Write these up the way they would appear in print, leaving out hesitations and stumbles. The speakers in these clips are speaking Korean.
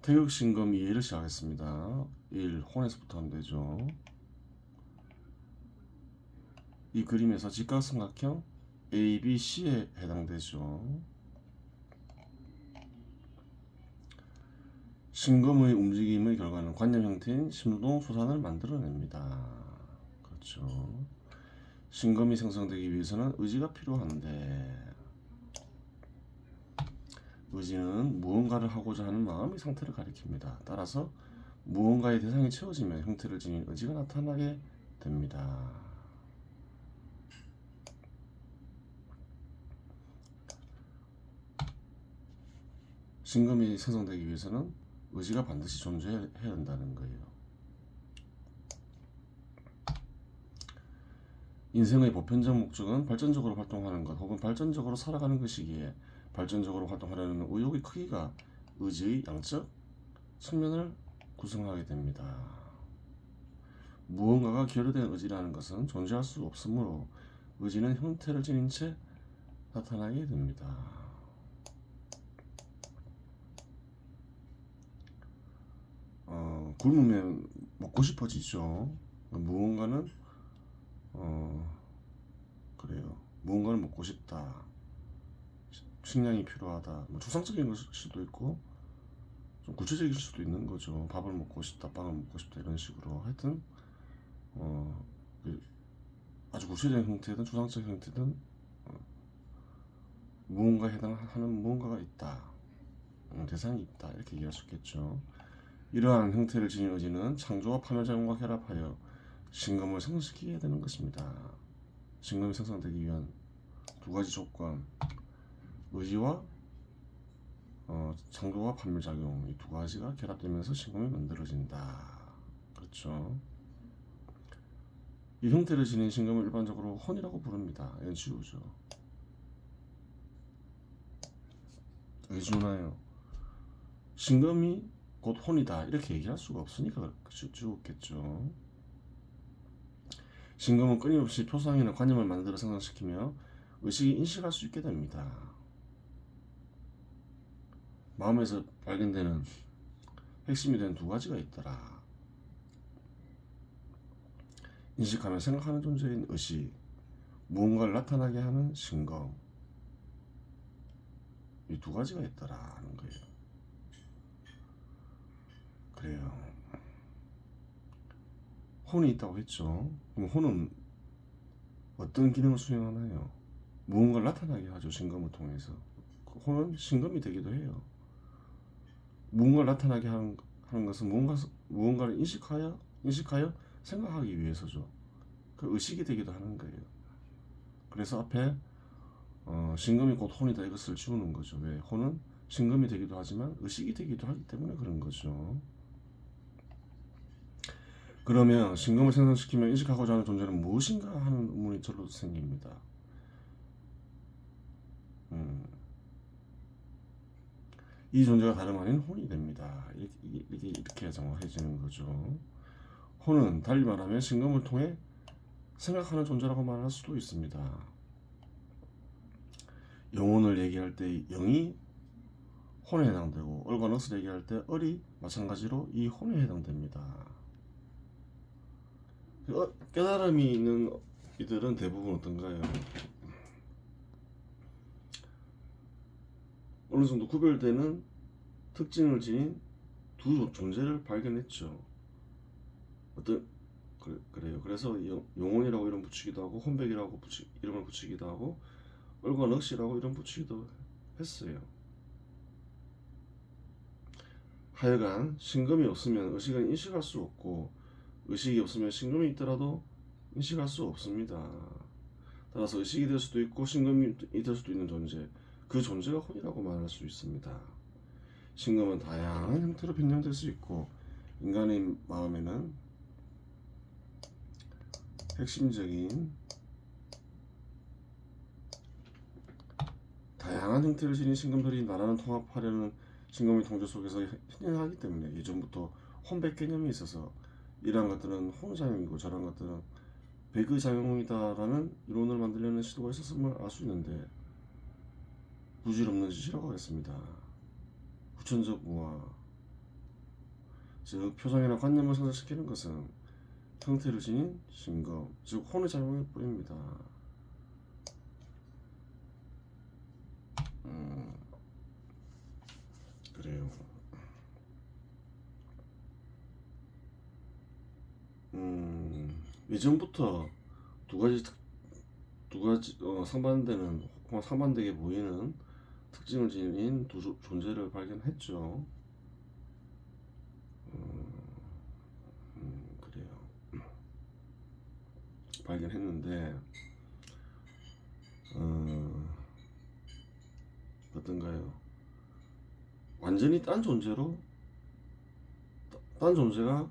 태극신검 이해를 시작하겠습니다. 1. 혼에서부터 하면 되죠. 이 그림에서 직각삼각형 ABC에 해당되죠. 신검의 움직임의 결과는 관념 형태인 심동 소산을 만들어냅니다. 그렇죠. 신검이 생성되기 위해서는 의지가 필요한데, 의지는 무언가를 하고자 하는 마음의 상태를 가리킵니다. 따라서 무언가의 대상이 채워지면 형태를 지닌 의지가 나타나게 됩니다. 신검이 생성되기 위해서는 의지가 반드시 존재해야 한다는 거예요. 인생의 보편적 목적은 발전적으로 활동하는 것 혹은 발전적으로 살아가는 것이기에 발전적으로 활동하려는 의욕의 크기가 의지의 양적 측면을 구성하게 됩니다. 무언가가 결여된 의지라는 것은 존재할 수 없으므로 의지는 형태를 지닌 채 나타나게 됩니다. 굶으면 먹고 싶어지죠. 무언가는 그래요. 무언가를 먹고 싶다. 식량이 필요하다. 뭐 추상적인 걸 수도 있고 좀 구체적일 수도 있는 거죠. 밥을 먹고 싶다, 빵을 먹고 싶다 이런 식으로 하여튼 아주 구체적인 형태든 추상적 형태든 무언가에 해당하는 무언가가 있다. 대상이 있다. 이렇게 얘기할 수 있겠죠. 이러한 형태를 지닌 의지는 창조와 파멸작용과 결합하여 신검을 생성시키게 되는 것입니다. 신검이 생성되기 위한 두 가지 조건, 의지와 창조와 파멸작용 이 두 가지가 결합되면서 신검이 만들어진다. 그렇죠. 이 형태를 지닌 신검을 일반적으로 혼이라고 부릅니다. 이건 지우죠. 왜 지우나요? 신검이 곧 혼이다 이렇게 얘기할 수가 없으니까 지웠겠죠. 신검은 끊임없이 표상이나 관념을 만들어 생성시키며 의식이 인식할 수 있게 됩니다. 마음에서 발견되는 핵심이 되는 두 가지가 있더라. 인식하며 생각하는 존재인 의식, 무언가를 나타나게 하는 신검, 이 두 가지가 있더라 하는 거예요. 그래요. 혼이 있다고 했죠. 그럼 혼은 어떤 기능을 수행하나요? 무언가를 나타나게 하죠. 신검을 통해서. 혼은 신검이 되기도 해요. 무언가를 나타나게 하는 것은 무언가를 인식하여 생각하기 위해서죠. 그 의식이 되기도 하는 거예요. 그래서 앞에 신검이 곧 혼이다 이것을 지우는 거죠. 왜? 혼은 신검이 되기도 하지만 의식이 되기도 하기 때문에 그런 거죠. 그러면 신검을 생성시키며 인식하고자 하는 존재는 무엇인가 하는 의문이 절로 생깁니다. 이 존재가 다름 아닌 혼이 됩니다. 이렇게 정확해지는 거죠. 혼은 달리 말하면 신검을 통해 생각하는 존재라고 말할 수도 있습니다. 영혼을 얘기할 때 영이 혼에 해당되고 얼과 넋을 얘기할 때 얼이 마찬가지로 이 혼에 해당됩니다. 깨달음이 있는 이들은 대부분 어떤가요? 어느 정도 구별되는 특징을 지닌 두 존재를 발견했죠. 그래요. 그래서 영혼이라고 이름 붙이기도 하고 혼백이라고 이름을 붙이기도 하고 얼과 넋이라고 이름 붙이기도 했어요. 하여간 신검이 없으면 의식은 인식할 수 없고 의식이 없으면 신검이 있더라도 인식할 수 없습니다. 따라서 의식이 될 수도 있고 신검이 될 수도 있는 존재, 그 존재가 혼이라고 말할 수 있습니다. 신검은 다양한 형태로 변형될 수 있고 인간의 마음에는 핵심적인 다양한 형태를 지닌 신검들이 나라를 통합하려는 신검의 통제 속에서 현행하기 때문에 예전부터 혼백 개념이 있어서 이러한 것들은 혼작용이고 저러한 것들은 백의작용이다라는 이론을 만들려는 시도가 있었음을 알 수 있는데 부질없는 짓이라고 하겠습니다. 후천적 우화, 즉 표정이나 관념을 성장시키는 것은 형태를 지닌 신금, 즉 혼의 작용일 뿐입니다. 그래요. 예전부터 두 가지 상반되는 혹은 상반되게 보이는 특징을 지닌 두 존재를 발견했죠. 그래요. 발견했는데 어떤가요? 완전히 딴 존재로 딴 존재가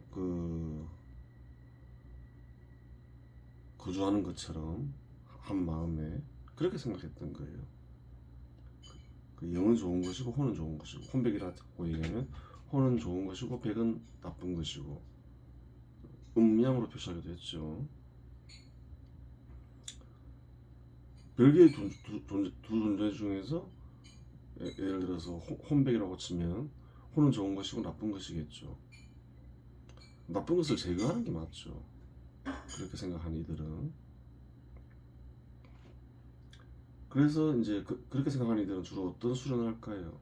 거주하는 것처럼 한 마음에 그렇게 생각했던 거예요. 그 영은 좋은 것이고 혼은 좋은 것이고, 혼백이라고 얘기하면 혼은 좋은 것이고 백은 나쁜 것이고, 음양으로 표시하기도 했죠. 별개의 두 존재 중에서 예를 들어서 혼백이라고 치면 혼은 좋은 것이고 나쁜 것이겠죠. 나쁜 것을 제거하는 게 맞죠. 그렇게 생각하는 이들은. 그래서 이제 그렇게 생각하는 이들은 주로 어떤 수련을 할까요?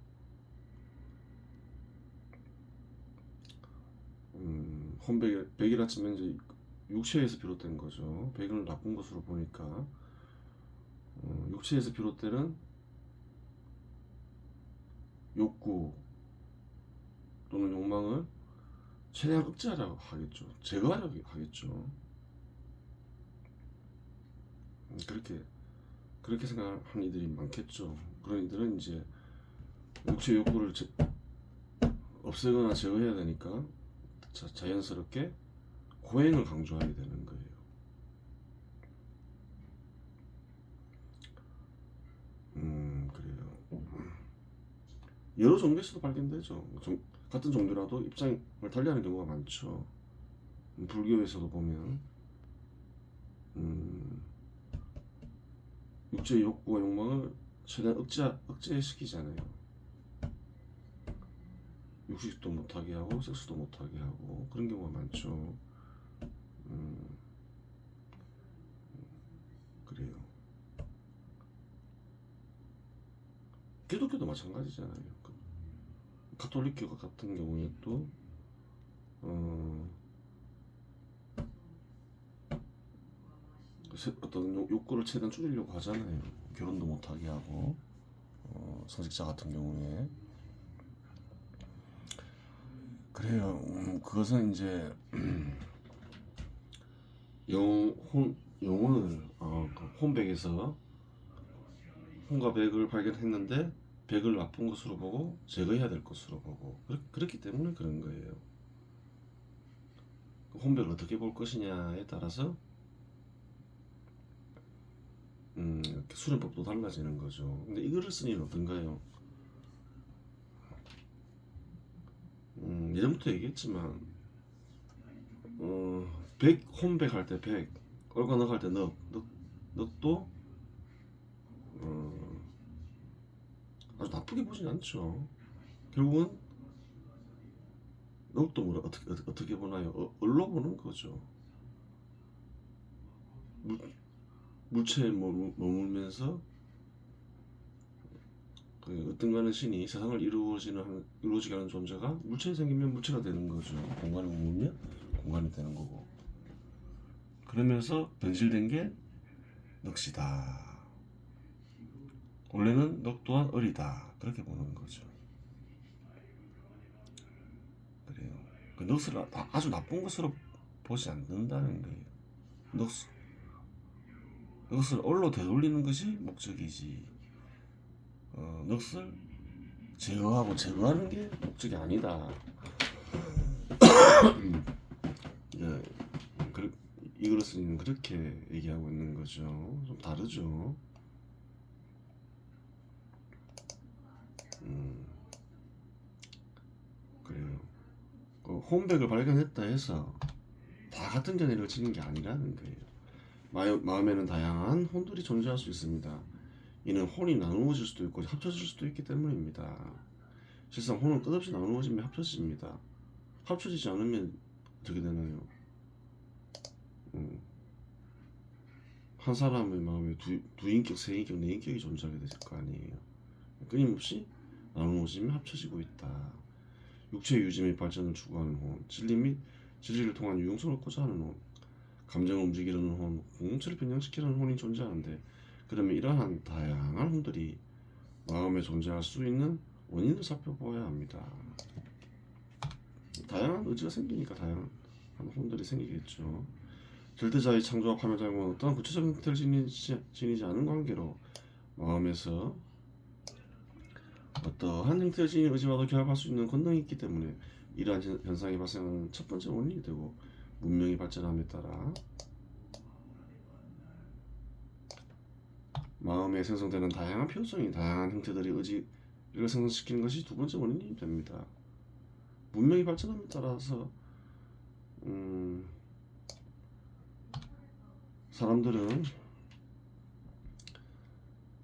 백이라 치면 이제 육체에서 비롯된 거죠. 백을 나쁜 것으로 보니까 육체에서 비롯되는 욕구 또는 욕망을 최대한 억제하려고 하겠죠. 제거하려고 하겠죠. 그렇게 생각하는 이들이 많겠죠. 그런 이들은 이제 육체 욕구를 없애거나 제어해야 되니까 자연스럽게 고행을 강조하게 되는 거예요. 그래요. 여러 종교에서도 발견되죠. 같은 종교라도 입장을 달리하는 경우가 많죠. 불교에서도 보면 육체의 욕구와 욕망을 최대한 억제시키잖아요. 육식도 못하게 하고 섹스도 못하게 하고 그런 경우가 많죠. 그래요. 기독교도 마찬가지잖아요. 가톨릭교 같은 경우에 또 어떤 욕구를 최대한 줄이려고 하잖아요. 결혼도 못하게 하고 성직자 같은 경우에 그래요. 그것은 이제 영혼을 혼백에서 혼과 백을 발견했는데 백을 나쁜 것으로 보고 제거해야 될 것으로 보고 그렇기 때문에 그런 거예요. 혼백을 어떻게 볼 것이냐에 따라서 수련법도 달라지는 거죠. 근데 이거를 쓰니는 어떤가요? 예전부터 얘기했지만 혼백 할 때 백, 얼간억 할 때 넉도 아주 나쁘게 보진 않죠. 결국은 넉도 뭐라 어떻게 보나요? 얼로 보는 거죠. 물체에 머물면서 어떤가는 신이 세상을 이루어지게 하는 존재가 물체에 생기면 물체가 되는 거죠. 공간에 머물면 공간이 되는 거고. 그러면서 변질된 게 넋이다. 원래는 넋 또한 을이다. 그렇게 보는 거죠. 그래요. 그 넋을 아주 나쁜 것으로 보지 않는다는 거예요. 넋을 을로 되돌리는 것이 목적이지. 넋을 제거하는 게 목적이 아니다. 이글스는 그렇게 얘기하고 있는 거죠. 좀 다르죠. 그래요. 혼백을 발견했다 해서 다 같은 견해를 지닌 게 아니라는 거예요. 마음에는 다양한 혼들이 존재할 수 있습니다. 이는 혼이 나누어질 수도 있고 합쳐질 수도 있기 때문입니다. 실상 혼은 끝없이 나누어지며 합쳐집니다. 합쳐지지 않으면 어떻게 되나요? 한 사람의 마음에 두 인격, 세 인격, 네 인격이 존재하게 될 거 아니에요. 끊임없이 나누어지며 합쳐지고 있다. 육체의 유지 및 발전을 추구하는 혼, 진리 및 진리를 통한 유용성을 얻고자 하는 혼, 감정을 움직이려는 혼, 공동체를 변형시키는 혼이 존재하는데, 그러면 이러한 다양한 혼들이 마음에 존재할 수 있는 원인을 살펴보아야 합니다. 다양한 의지가 생기니까 다양한 혼들이 생기겠죠. 절대자의 창조와 파멸자는 어떠한 구체적인 형태를 지니지 않은 관계로 마음에서 어떠한 형태를 지닌 의지와도 결합할 수 있는 권능이 있기 때문에 이러한 현상이 발생하는 첫 번째 원인이 되고, 문명이 발전함에 따라 마음에 생성되는 다양한 표정이 다양한 형태들의 의지를 생성시키는 것이 두 번째 원인이 됩니다. 문명이 발전함에 따라서 사람들은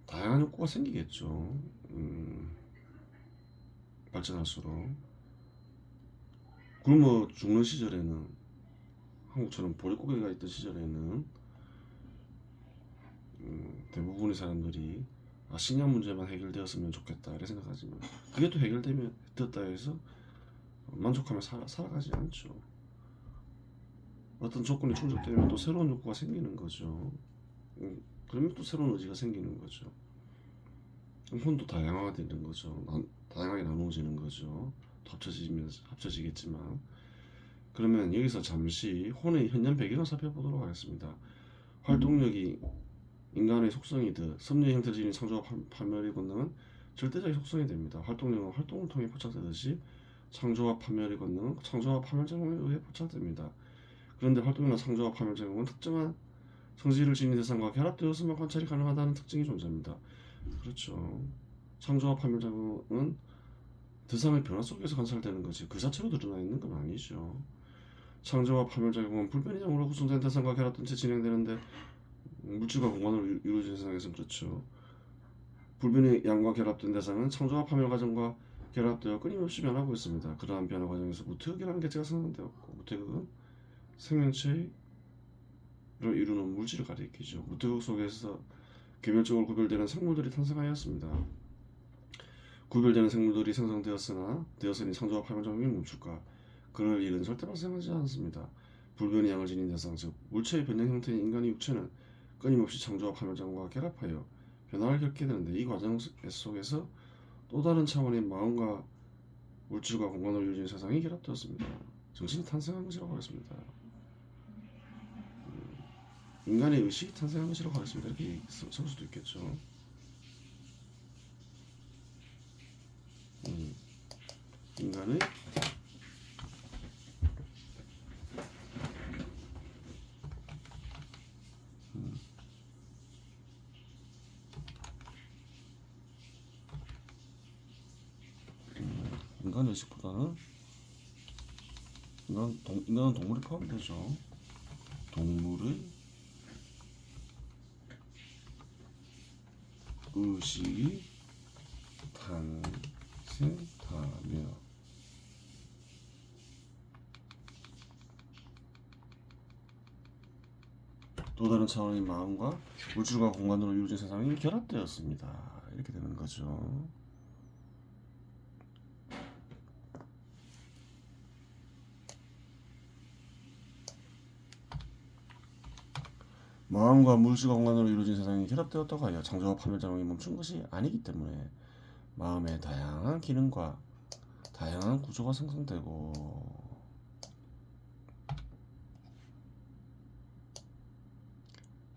다양한 욕구가 생기겠죠. 발전할수록. 굶어 죽는 시절에는, 한국처럼 보릿고개가 있던 시절에는 대부분의 사람들이 식량 문제만 해결되었으면 좋겠다 이렇게 생각하지만, 그게 또 해결되면 됐다 해서 만족하며 살아가지 않죠. 어떤 조건이 충족되면 또 새로운 욕구가 생기는 거죠. 그러면 또 새로운 의지가 생기는 거죠. 혼도 다양화가 되는 거죠. 다양하게 나누어지는 거죠. 합쳐지겠지만. 그러면 여기서 잠시 혼의 현년 배경을 살펴보도록 하겠습니다. 활동력이 인간의 속성이듯 섭리의 형태를 지닌 창조와 파멸의 권능은 절대적인 속성이 됩니다. 활동력은 활동을 통해 포착되듯이 창조와 파멸의 권능은 창조와 파멸 작용에 의해 포착됩니다. 그런데 활동이나 창조와 파멸 작용은 특정한 성질을 지닌 대상과 결합되어서만 관찰이 가능하다는 특징이 존재합니다. 그렇죠. 창조와 파멸 작용은 대상의 변화 속에서 관찰되는 거지 그 자체로 드러나 있는 건 아니죠. 창조와 파멸 작용은 불변의 양으로 구성된 대상과 결합된 채 진행되는데, 물질과 공간으로 이루어진 세상에서는 그렇죠. 불변의 양과 결합된 대상은 창조와 파멸 과정과 결합되어 끊임없이 변하고 있습니다. 그러한 변화 과정에서 무태극이라는 개체가 생성되었고, 무태극은 생명체를 이루는 물질을 가리키죠. 무태극 속에서 개별적으로 구별되는 생물들이 탄생하였습니다. 구별되는 생물들이 되었으니 창조와 파멸 작용이 멈출까? 그럴 일은 절대 발생하지 않습니다. 불변의 양을 지닌 대상, 즉 물체의 변형 형태인 인간의 육체는 끊임없이 창조와 파멸 작용과 결합하여 변화를 겪게 되는데, 이 과정 속에서 또 다른 차원의 마음과 물질과 공간으로 이루어진 세상이 결합되었습니다. 정신이 탄생한 것이라고 하겠습니다. 인간의 의식이 탄생한 것이라고 하겠습니다. 이렇게 쓸 수도 있겠죠. 인간의 인간 의식보다는 인간은 동물이 포함되죠. 동물의 의식이 탄생하며 또 다른 차원의 마음과 물질과 공간으로 이루어진 세상이 결합되었습니다. 이렇게 되는 거죠. 마음과 물질과 공간으로 이루어진 세상이 결합되었다고 하여 창조와 파멸 작용이 멈춘 것이 아니기 때문에 마음의 다양한 기능과 다양한 구조가 생성되고,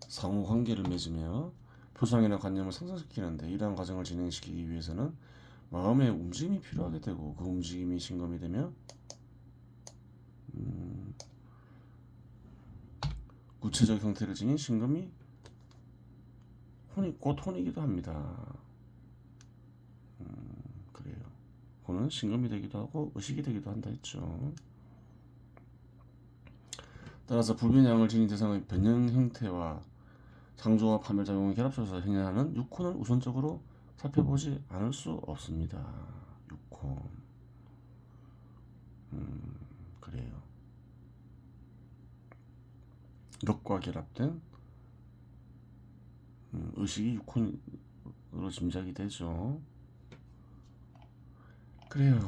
상호관계를 맺으며 표상이나 관념을 생성시키는데, 이러한 과정을 진행시키기 위해서는 마음의 움직임이 필요하게 되고, 그 움직임이 신검이 되며 구체적 형태를 지닌 신검이 곧 혼이기도 합니다. 그래요. 혼은 신검이 되기도 하고 의식이 되기도 한다 했죠. 따라서 불변의 양을 지닌 대상의 변형 형태와 창조와 파멸 작용을 결합해서 형성하는 육혼을 우선적으로 살펴보지 않을 수 없습니다. 육혼. 그래요. 력과 결합된 의식이 육혼으로 짐작이 되죠. 그래요.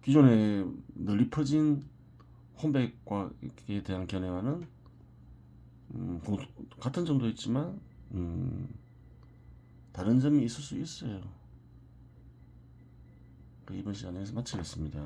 기존에 널리 퍼진 혼백과에 대한 견해와는 같은 점도 있지만 다른 점이 있을 수 있어요. 이번 시간에서 마치겠습니다.